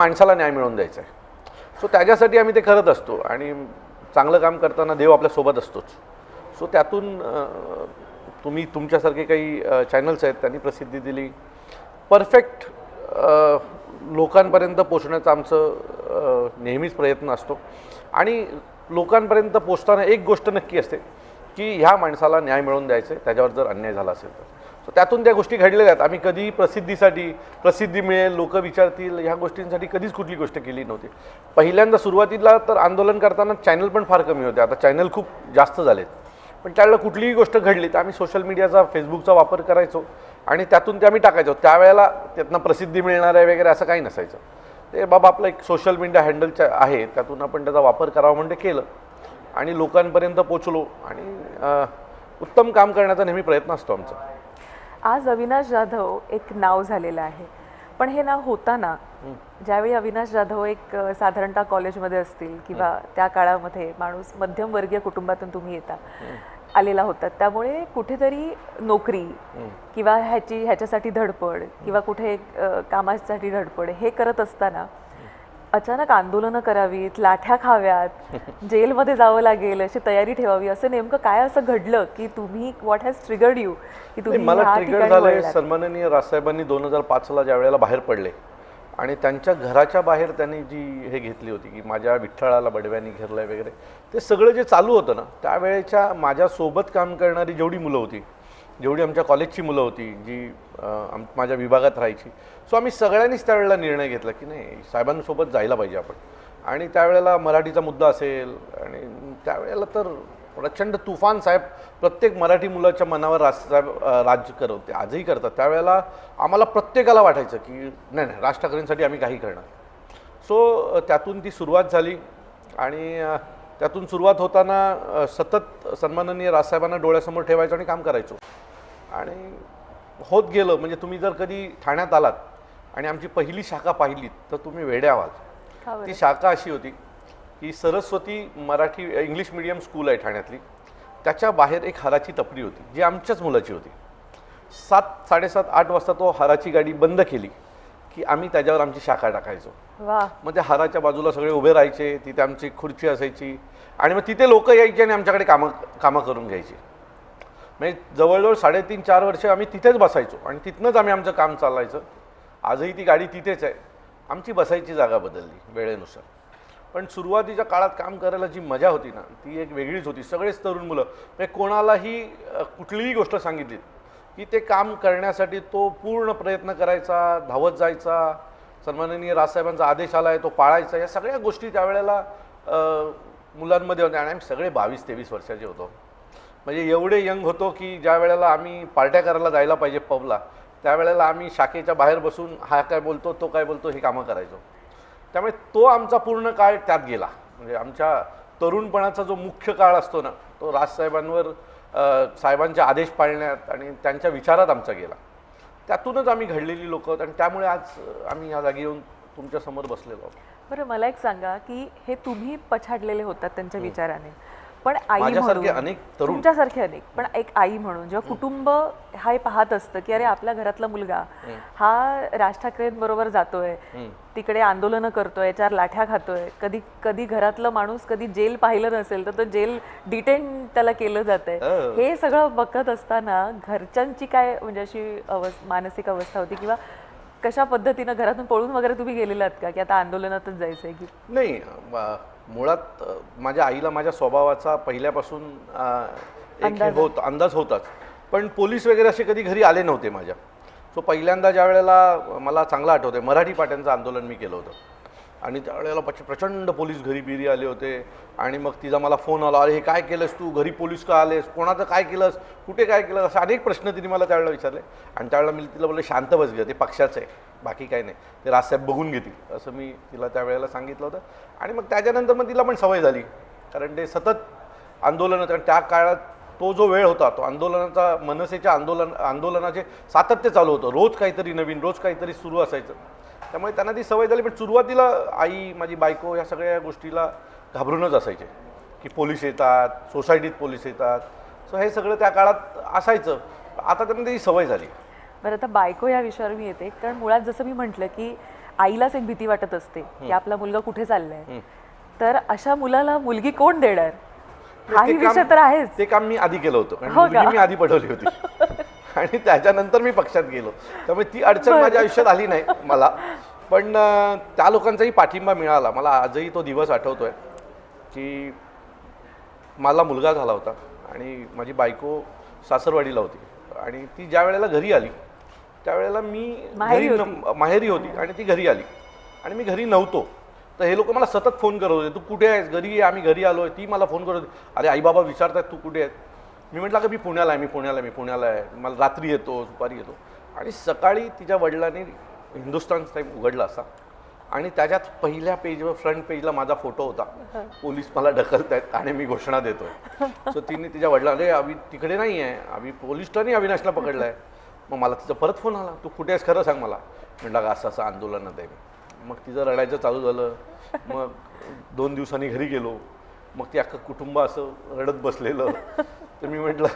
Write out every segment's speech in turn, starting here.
माणसाला न्याय मिळवून द्यायचा आहे. सो त्याच्यासाठी आम्ही ते करत असतो आणि चांगलं काम करताना देव आपल्यासोबत असतोच. सो त्यातून तुम्ही तुमच्यासारखे काही चॅनल्स आहेत त्यांनी प्रसिद्धी दिली. परफेक्ट लोकांपर्यंत पोचण्याचा आमचं नेहमीच प्रयत्न असतो आणि लोकांपर्यंत पोचताना एक गोष्ट नक्की असते की ह्या माणसाला न्याय मिळवून द्यायचं आहे त्याच्यावर जर अन्याय झाला असेल तर. सो त्यातून त्या गोष्टी घडलेल्या आहेत. आम्ही कधी प्रसिद्धीसाठी प्रसिद्धी मिळेल लोक विचारतील ह्या गोष्टींसाठी कधीच कुठली गोष्ट केली नव्हती. पहिल्यांदा सुरुवातीला तर आंदोलन करताना चॅनल पण फार कमी होते. आता चॅनल खूप जास्त झालेत. पण त्यावेळेला कुठलीही गोष्ट घडली तर आम्ही सोशल मीडियाचा फेसबुकचा वापर करायचो आणि त्यातून ते आम्ही टाकायचो. त्यावेळेला त्यातनं प्रसिद्धी मिळणार आहे वगैरे असं काही नसायचं. ते बाबा आपलं एक सोशल मीडिया हँडलच्या आहे त्यातून आपण त्याचा वापर करावा म्हणजे केलं आणि लोकांपर्यंत पोचलो आणि उत्तम काम करण्याचा नेहमी प्रयत्न असतो आमचा. आज अविनाश जाधव एक नाव झालेलं आहे, पण हे नाव होताना ज्यावेळी अविनाश जाधव एक साधारणतः कॉलेजमध्ये असतील किंवा त्या काळामध्ये माणूस मध्यमवर्गीय कुटुंबातून तुम्ही आलेला होता, त्यामुळे कुठेतरी नोकरी किंवा ह्याच्यासाठी धडपड किंवा कुठे कामासाठी धडपड हे करत असताना अचानक आंदोलनं करावीत, लाठ्या खाव्यात, जेलमध्ये जावं लागेल अशी तयारी ठेवावी, असं नेमकं काय असं घडलं की तुम्ही व्हॉट हॅज ट्रिगर्ड यू की तुम्ही मला ट्रिगर झाले. सन्माननीय राजसाहेबांनी 2005ला ज्या वेळेला बाहेर पडले आणि त्यांच्या घराच्या बाहेर त्यांनी जी हे घेतली होती की माझ्या विठ्ठळाला बडव्यानी घेरलंय वगैरे, ते सगळं जे चालू होतं ना त्यावेळेच्या माझ्यासोबत काम करणारी जेवढी मुलं होती, जेवढी आमच्या कॉलेजची मुलं होती जी माझ्या विभागात राहायची, सो आम्ही सगळ्यांनीच त्यावेळेला निर्णय घेतला की नाही साहेबांसोबत जायला पाहिजे आपण. आणि त्यावेळेला मराठीचा मुद्दा असेल आणि त्यावेळेला तर प्रचंड तुफान साहेब प्रत्येक मराठी मुलाच्या मनावर राज्य करत होते, आजही करतात. त्यावेळेला आम्हाला प्रत्येकाला वाटायचं की नाही नाही राज ठाकरेंसाठी आम्ही काही करणार. सो त्यातून ती सुरुवात झाली आणि त्यातून सुरुवात होताना सतत सन्माननीय राजसाहेबांना डोळ्यासमोर ठेवायचं आणि काम करायचो आणि होत गेलं. म्हणजे तुम्ही जर कधी ठाण्यात आलात आणि आमची पहिली शाखा पाहिलीत तर तुम्ही वेड्या व्हाल. ती शाखा अशी होती की Saraswati Marathi English medium school आहे ठाण्यातली, त्याच्या बाहेर एक हाराची टपरी होती जी आमच्याच मुलाची होती. 7:30-8 वाजता तो हाराची गाडी बंद केली की आम्ही त्याच्यावर आमची शाखा टाकायचो. मग त्या हाराच्या बाजूला सगळे उभे राहायचे, तिथे आमची खुर्ची असायची आणि मग तिथे लोक यायचे आणि आमच्याकडे कामं करून घ्यायची. म्हणजे जवळजवळ 3.5-4 वर्ष आम्ही तिथेच बसायचो आणि तिथनंच आम्ही आमचं काम चालायचं. आजही ती गाडी तिथेच आहे. आमची बसायची जागा बदलली वेळेनुसार, पण सुरुवातीच्या काळात काम करायला जी मजा होती ना ती एक वेगळीच होती. सगळेच तरुण मुलं म्हणजे कोणालाही कुठलीही गोष्ट सांगितली की ते काम करण्यासाठी तो पूर्ण प्रयत्न करायचा, धावत जायचा. सन्माननीय राजसाहेबांचा आदेश आला आहे तो पाळायचा. या सगळ्या गोष्टी त्यावेळेला मुलांमध्ये होत्या आणि आम्ही सगळे 22-23 वर्षाचे होतो. म्हणजे एवढे यंग होतो की ज्या वेळेला आम्ही पार्ट्या करायला जायला पाहिजे पबला, त्यावेळेला आम्ही शाखेच्या बाहेर बसून हा काय बोलतो तो काय बोलतो हे कामं करायचो. त्यामुळे तो आमचा पूर्ण काळ त्यात गेला. म्हणजे आमच्या तरुणपणाचा जो मुख्य काळ असतो ना तो राजसाहेबांवर साहेबांचे आदेश पाळण्यात आणि त्यांच्या विचारात आमचा गेला. त्यातूनच आम्ही घडलेली लोक आणि त्यामुळे आज आम्ही या जागी येऊन तुमच्यासमोर बसलेलो आहोत. बरं, मला एक सांगा की हे तुम्ही पछाडलेले होतात त्यांच्या विचाराने, पण आई म्हणून अनेक तरुण तुमच्यासारखे अनेक, पण एक आई म्हणून जेव्हा कुटुंब हे पाहत असतं की अरे आपल्या घरातला मुलगा हा राज ठाकरेंबरोबर जातोय, तिकडे आंदोलनं करतोय, 4 लाठ्या खातोय, कधी कधी घरातलं माणूस कधी जेल पाहिलं नसेल तर तो जेल डिटेन त्याला केलं जातंय, हे सगळं बघत असताना घरच्यांची काय म्हणजे अशी मानसिक अवस्था होती किंवा कशा पद्धतीनं घरातून पळून वगैरे तुम्ही गेलेलात का की आता आंदोलनातच जायचंय की नाही? मुळात माझ्या आईला माझ्या स्वभावाचा पहिल्यापासून एक अंदाज होताच, पण पोलीस वगैरे असे कधी घरी आले नव्हते माझ्या. सो पहिल्यांदा ज्या वेळेला मला चांगलं आठवतंय मराठी पाट्यांचं आंदोलन मी केलं होतं आणि त्यावेळेला प्रचंड पोलीस घरी बिरी आले होते आणि मग तिचा मला फोन आला, अरे हे काय केलंस तू, घरी पोलीस का आलेस, कोणाचं काय केलंस, कुठे काय केलं, असे अनेक प्रश्न तिने मला त्यावेळेला विचारले. आणि त्यावेळेला मी तिला बोलले शांत बस गं, ते पक्षाचं आहे, बाकी काय नाही, ते राजसाहेब बघून घेतील असं मी तिला त्यावेळेला सांगितलं होतं. आणि मग त्याच्यानंतर मग तिला पण सवय झाली, कारण ते सतत आंदोलन होतं आणि त्या काळात तो जो वेळ होता तो आंदोलनाचा मनसेच्या आंदोलनाचे सातत्य चालू होतं. रोज काहीतरी नवीन, रोज काहीतरी सुरू असायचं. त्यामुळे त्यांना ती सवय झाली. पण सुरुवातीला आई, माझी बायको या सगळ्या गोष्टीला घाबरूनच असायचे की पोलीस येतात, सोसायटीत पोलीस येतात. सो हे सगळं त्या काळात असायचं. आता त्यांना ती सवय झाली. बरं, आता बायको या विषयावर मी येते, कारण मुळात जसं मी म्हटलं की आईलाच एक भीती वाटत असते की आपला मुलगा कुठे चाललाय, तर अशा मुलाला मुलगी कोण देणार, हाही विषय तर आहेच. ते काम मी आधी केलं होतं, कारण हो का? मुलगी मी आधी पटवली होती आणि त्याच्यानंतर मी पक्षात गेलो, त्यामुळे ती अडचण माझ्या आयुष्यात आली नाही मला. पण त्या लोकांचाही पाठिंबा मिळाला. मला आजही तो दिवस आठवतोय की मला मुलगा झाला होता आणि माझी बायको सासरवाडीला होती आणि ती ज्या वेळेला घरी आली त्यावेळेला मी माहेरी होती आणि ती घरी आली आणि मी घरी नव्हतो. तर हे लोक मला सतत फोन करत होते, तू कुठे आहेस, घरी आहे, आम्ही घरी आलो आहे. ती मला फोन करत होती, अरे आई बाबा विचारतात तू कुठे आहेत. मी म्हटलं का मी पुण्याला आहे, मला रात्री येतो, दुपारी येतो. आणि सकाळी तिच्या वडिलांनी हिंदुस्तान टाइम उघडला असा आणि त्याच्यात पहिल्या पेजवर फ्रंट पेजला माझा फोटो होता. पोलीस मला ढकलत आहेत आणि मी घोषणा देतोय. सो तिने तिच्या वडिला, अरे अभि तिकडे नाही आहे, अभि पोलिसांनी अविनाशला पकडलं आहे. मग मला तिचा परत फोन आला, तू कुठे आहेस खरं सांग मला. म्हटलं का असं असं आंदोलनात आहे. मग तिचं रडायचं चालू झालं. मग 2 दिवसांनी घरी गेलो. मग ती अख्खं कुटुंब असं रडत बसलेलं. तर मी म्हटलं,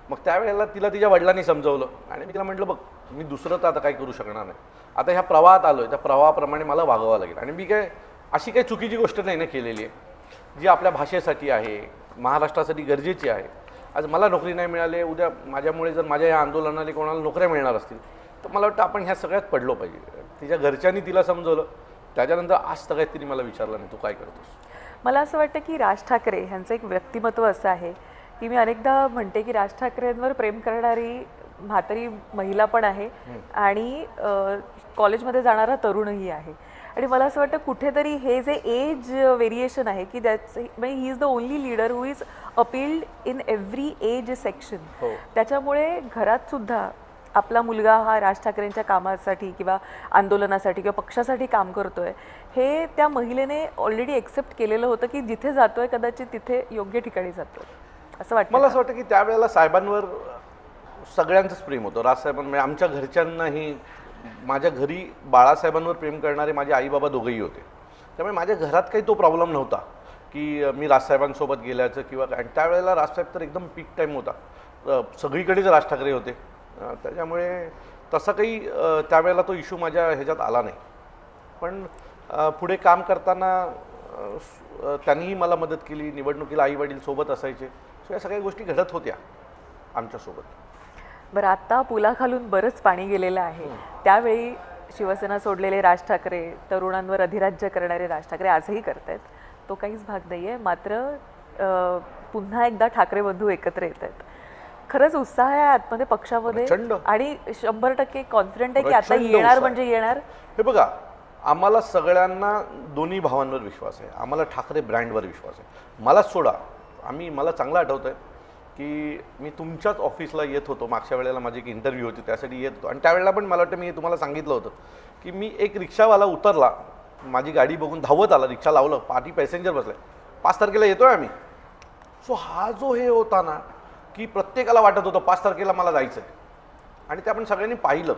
मग त्यावेळेला तिला तिच्या वडिलांनी समजवलं आणि मी तिला म्हटलं, बघ मी दुसरं तर आता काही करू शकणार नाही, आता ह्या प्रवाहात आलो आहे, त्या प्रवाहाप्रमाणे मला वागावं लागेल. आणि मी काय अशी काही चुकीची गोष्ट नाही ना केलेली आहे जी आपल्या भाषेसाठी आहे, महाराष्ट्रासाठी गरजेची आहे. आज मला नोकरी नाही मिळाली, उद्या माझ्यामुळे जर माझ्या या आंदोलनाला कोणाला नोकऱ्या मिळणार असतील तर मला वाटतं आपण ह्या सगळ्यात पडलो पाहिजे. तिच्या घरच्यांनी तिला समजवलं. त्याच्यानंतर आज सगळ्यात तिने मला विचारलं नाही तू काय करतोस. मला असं वाटतं की राज ठाकरे ह्यांचं एक व्यक्तिमत्व असं आहे की मी अनेकदा म्हणते की राज ठाकरेंवर प्रेम करणारी म्हातारी महिला पण आहे आणि कॉलेजमध्ये जाणारा तरुणही आहे. आणि मला असं वाटतं कुठेतरी हे जे एज व्हेरिएशन आहे की दॅट्स म्हणजे he is the only leader who is appealed in every age section. त्याच्यामुळे घरात सुद्धा आपला मुलगा हा राज ठाकरेंच्या कामासाठी किंवा आंदोलनासाठी किंवा पक्षासाठी काम करतोय हे त्या महिलेने ऑलरेडी एक्सेप्ट केलेलं होतं की जिथे जातोय कदाचित तिथे योग्य ठिकाणी जातोय असं वाटतं. मला असं वाटतं की त्यावेळेला साहेबांवर सगळ्यांचंच प्रेम होतं. राजसाहेबांमध्ये आमच्या घरच्यांनाही, माझ्या घरी बाळासाहेबांवर प्रेम करणारे माझे आई बाबा दोघंही होते. त्यामुळे माझ्या घरात काही तो प्रॉब्लेम नव्हता की मी राजसाहेबांसोबत गेल्याचं किंवा काय. त्यावेळेला राजसाहेब तर एकदम पीक टाईम होता, सगळीकडेच राज ठाकरे होते. त्याच्यामुळे तसा काही त्यावेळेला तो इश्यू माझ्या ह्याच्यात आला नाही. पण पुढे काम करताना त्यांनीही मला मदत केली. निवडणुकीला आई वडील सोबत असायचे. सो या सगळ्या गोष्टी घडत होत्या आमच्यासोबत. बरं, आता पुलाखालून बरंच पाणी गेलेलं आहे. त्यावेळी शिवसेना सोडलेले राज ठाकरे, तरुणांवर अधिराज्य करणारे राज ठाकरे आजही करत आहेत, तो काहीच भाग नाही आहे. मात्र पुन्हा एकदा ठाकरे बंधू एकत्र येत आहेत. खरंच उत्साह आहे आतमध्ये पक्षामध्ये आणि 100% कॉन्फिडंट आहे की आता येणार म्हणजे येणार. हे बघा, आम्हाला सगळ्यांना दोन्ही भावांवर विश्वास आहे. आम्हाला ठाकरे ब्रँडवर विश्वास आहे. मला सोडा, मला चांगलं आठवतं आहे की मी तुमच्याच ऑफिसला येत होतो. मागच्या वेळेला माझी एक इंटरव्ह्यू होती, त्यासाठी येत होतो. आणि त्यावेळेला पण मला वाटतं मी तुम्हाला सांगितलं होतं की मी एक रिक्षावाला उतरला, माझी गाडी बघून धावत आला, रिक्षा लावलं, पाठी पॅसेंजर बसले, 5 तारखेला येतोय आम्ही. सो हा जो हे होता ना की प्रत्येकाला वाटत होतं 5 तारखेला मला जायचं आहे आणि ते आपण सगळ्यांनी पाहिलं.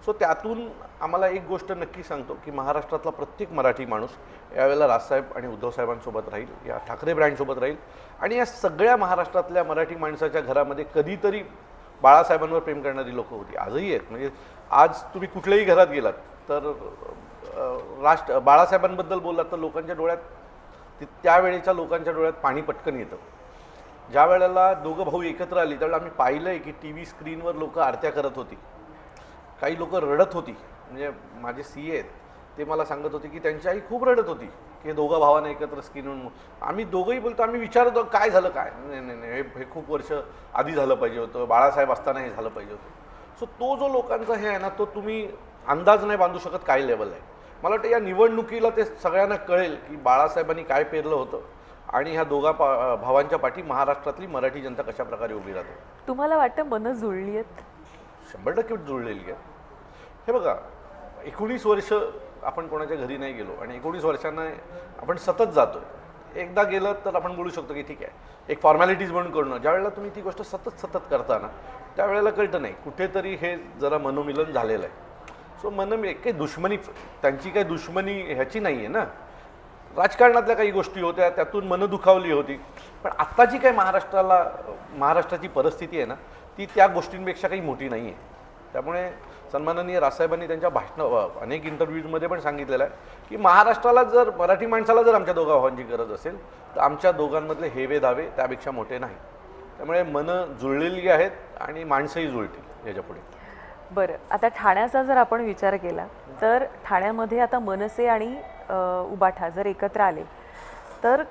सो त्यातून आम्हाला एक गोष्ट नक्की सांगतो की महाराष्ट्रातला प्रत्येक मराठी माणूस यावेळेला राजसाहेब आणि उद्धवसाहेबांसोबत राहील, या ठाकरे ब्रँडसोबत राहील. आणि या सगळ्या महाराष्ट्रातल्या मराठी माणसाच्या घरामध्ये कधीतरी बाळासाहेबांवर प्रेम करणारी लोकं होती, आजही आहेत. म्हणजे आज तुम्ही कुठल्याही घरात गेलात तर बाळासाहेबांबद्दल बोललात तर लोकांच्या डोळ्यात, त्यावेळेच्या लोकांच्या डोळ्यात पाणी पटकन येतं. ज्या वेळेला दोघं भाऊ एकत्र आली त्यावेळेला आम्ही पाहिलं आहे की TV स्क्रीनवर लोक आरत्या करत होती, काही लोक रडत होती. म्हणजे माझे CA आहेत ते मला सांगत होते की त्यांची आई खूप रडत होती की दोघा भावांना एकत्र स्क्रीनवर. आम्ही दोघंही बोलतो, आम्ही विचारतो काय झालं, काय नाही, हे खूप वर्ष आधी झालं पाहिजे होतं, बाळासाहेब असताना हे झालं पाहिजे होतं. सो तो जो लोकांचा हे आहे ना, तो तुम्ही अंदाज नाही बांधू शकत काय लेवल आहे. मला वाटतं या निवडणुकीला ते सगळ्यांना कळेल की बाळासाहेबांनी काय पेरलं होतं आणि ह्या दोघा भावांच्या पाठी महाराष्ट्रातली मराठी जनता कशा प्रकारे उभी राहते. तुम्हाला वाटतं मनं जुळली आहेत? 100% जुळलेली आहे. हे बघा, 19 वर्ष आपण कोणाच्या घरी नाही गेलो आणि 19 वर्षांना आपण सतत जातो. एकदा गेलं तर आपण बोलू शकतो की ठीक आहे, एक फॉर्मॅलिटीज म्हणून करणं. ज्यावेळेला तुम्ही ती गोष्ट सतत करता ना, त्यावेळेला कळतं नाही कुठेतरी हे जरा मनोमिलन झालेलं आहे. सो काही दुश्मनी, त्यांची काही दुश्मनी ह्याची नाही आहे ना, राजकारणातल्या काही गोष्टी होत्या त्यातून मन दुखावली होती. पण आत्ताची काय महाराष्ट्राची परिस्थिती आहे ना, ती त्या गोष्टींपेक्षा काही मोठी नाही आहे. त्यामुळे सन्माननीय राजसाहेबांनी त्यांच्या अनेक इंटरव्ह्यूजमध्ये पण सांगितलेलं आहे की महाराष्ट्राला जर मराठी माणसाला जर आमच्या दोघा भावांची गरज असेल तर आमच्या दोघांमधले हेवे दावे त्यापेक्षा मोठे नाही. त्यामुळे मनं जुळलेली आहेत आणि माणसंही जुळतील याच्यापुढे. बरं, आता ठाण्याचा जर आपण विचार केला तर ठाण्यामध्ये आता मनसे आणि उबाठा जर एकत्र आले तर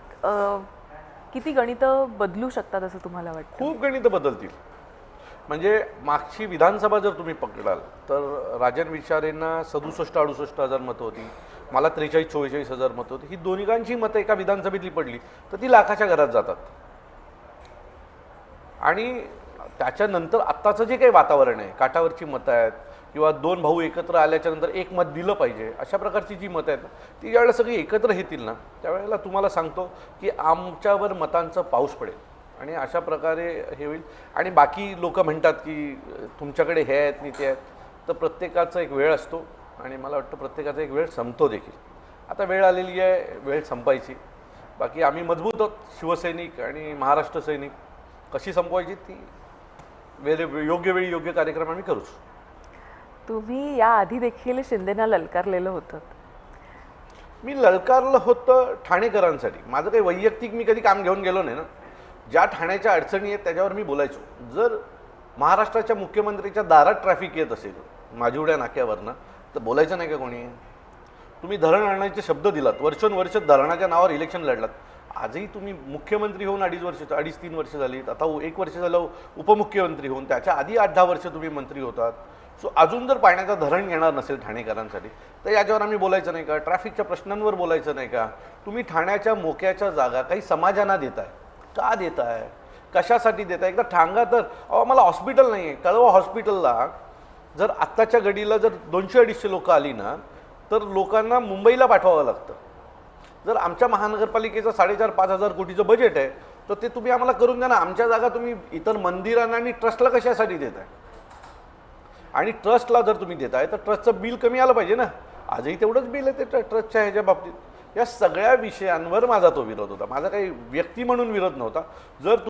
किती गणितं बदलू शकतात असं तुम्हाला वाटतं? खूप गणितं बदलतील. म्हणजे मागची विधानसभा जर तुम्ही पकडाल तर राजन विचारेंना 67-68 हजार मतं होती, मला 43-44 हजार मतं होती. ही दोन्हीकांची मतं एका विधानसभेतली पडली तर ती लाखाच्या घरात जातात. आणि त्याच्यानंतर आत्ताचं जे काही वातावरण आहे, काठावरची मतं आहेत किंवा दोन भाऊ एकत्र आल्याच्या नंतर एक मत दिलं पाहिजे अशा प्रकारची जी मतं आहेत ना, ती ज्यावेळेला सगळी एकत्र येतील ना त्यावेळेला तुम्हाला सांगतो की आमच्यावर मतांचा पाऊस पडेल आणि अशा प्रकारे हे होईल. आणि बाकी लोक म्हणतात की तुमच्याकडे हे आहेत आणि ते आहेत, तर प्रत्येकाचा एक वेळ असतो आणि मला वाटतं प्रत्येकाचा एक वेळ संपतो देखील. आता वेळ आलेली आहे, वेळ संपायची. बाकी आम्ही मजबूत आहोत, शिवसैनिक आणि महाराष्ट्र सैनिक. कशी संपवायची ती योग्य वेळी योग्य कार्यक्रम आम्ही करूच. तुम्ही याआधी देखील शिंदेना ललकारलेलं होतं. मी ललकारलं होतं ठाणेकरांसाठी. माझं काही वैयक्तिक मी कधी काम घेऊन गेलो नाही ना. ज्या ठाण्याच्या अडचणी आहेत त्याच्यावर मी बोलायचो. जर महाराष्ट्राच्या मुख्यमंत्रीच्या दारात ट्रॅफिक येत असेल माजिवड्या नाक्यावरनं तर बोलायचं नाही का कोणी? तुम्ही धरण आणण्याचे शब्द दिलात, वर्षोनवर्ष धरणाच्या नावावर इलेक्शन लढलात. आजही तुम्ही मुख्यमंत्री होऊन 2.5-3 वर्ष झालीत, आता 1 वर्ष झालं उपमुख्यमंत्री होऊन, त्याच्या आधी 8-10 वर्ष तुम्ही मंत्री होतात. सो अजून जर पाण्याचं धरण येणार नसेल ठाणेकरांसाठी तर याच्यावर आम्ही बोलायचं नाही का? ट्रॅफिकच्या प्रश्नांवर बोलायचं नाही का? तुम्ही ठाण्याच्या मोक्याच्या जागा काही समाजांना देताय, का देताय, कशासाठी देताय? एकदा ठांगा तर. मला हॉस्पिटल नाही आहे, कळवा हॉस्पिटलला जर आत्ताच्या घडीला जर 200-250 लोक आली ना तर लोकांना मुंबईला पाठवावं लागतं. जर आमच्या महानगरपालिकेचं 4,500-5,000 हजार कोटीचं बजेट आहे तर ते तुम्ही आम्हाला करून द्या ना. आमच्या जागा तुम्ही इतर मंदिरांना आणि ट्रस्टला कशासाठी देताय? आणि ट्रस्टला जर तुम्ही देताय तर ट्रस्टचं बिल कमी आलं पाहिजे ना. आजही तेवढंच बिल आहे ते ट्रस्टच्या ह्याच्या बाबतीत. या सगळ्या विषयांवर माझा तो विरोध होता. माझा काही व्यक्ती म्हणून विरोध नव्हता. जर